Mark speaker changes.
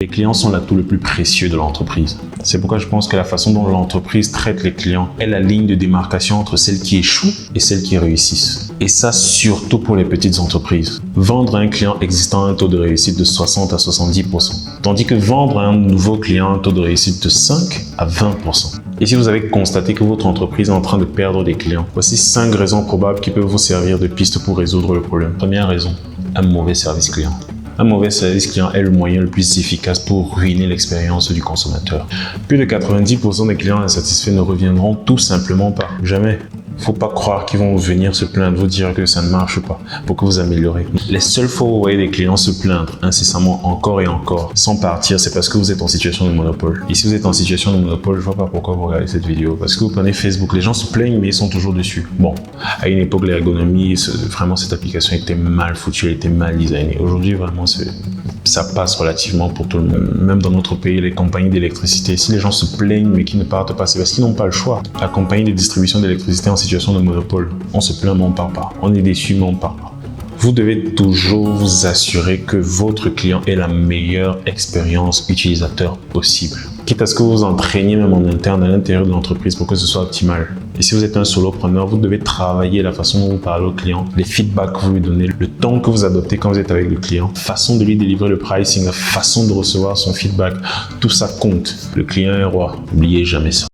Speaker 1: Les clients sont l'atout le plus précieux de l'entreprise. C'est pourquoi je pense que la façon dont l'entreprise traite les clients est la ligne de démarcation entre celles qui échouent et celles qui réussissent. Et ça, surtout pour les petites entreprises. Vendre à un client existant a un taux de réussite de 60 à 70%. Tandis que vendre à un nouveau client a un taux de réussite de 5 à 20%. Et si vous avez constaté que votre entreprise est en train de perdre des clients, voici 5 raisons probables qui peuvent vous servir de piste pour résoudre le problème. Première raison, un mauvais service client. Un mauvais service client est le moyen le plus efficace pour ruiner l'expérience du consommateur. Plus de 90% des clients insatisfaits ne reviendront tout simplement pas. Jamais. Faut pas croire qu'ils vont venir se plaindre, vous dire que ça ne marche pas pour que vous améliorez. Les seules fois où vous voyez des clients se plaindre incessamment encore et encore sans partir, c'est parce que vous êtes en situation de monopole. Et si vous êtes en situation de monopole, je vois pas pourquoi vous regardez cette vidéo. Parce que vous prenez Facebook, les gens se plaignent mais ils sont toujours dessus. Bon, à une époque, l'ergonomie, vraiment cette application était mal foutue, elle était mal designée. Aujourd'hui, vraiment, ça passe relativement pour tout le monde. Même dans notre pays, les compagnies d'électricité, si les gens se plaignent mais qui ne partent pas, c'est parce qu'ils n'ont pas le choix. La compagnie de distribution d'électricité en situation de monopole, on se plaint mais on ne part pas. On est déçu mais on ne part pas. Vous devez toujours vous assurer que votre client ait la meilleure expérience utilisateur possible. Quitte à ce que vous vous entraîniez même en interne à l'intérieur de l'entreprise pour que ce soit optimal. Et si vous êtes un solopreneur, vous devez travailler la façon dont vous parlez au client, les feedbacks que vous lui donnez, le ton que vous adoptez quand vous êtes avec le client, la façon de lui délivrer le pricing, la façon de recevoir son feedback. Tout ça compte. Le client est roi. N'oubliez jamais ça.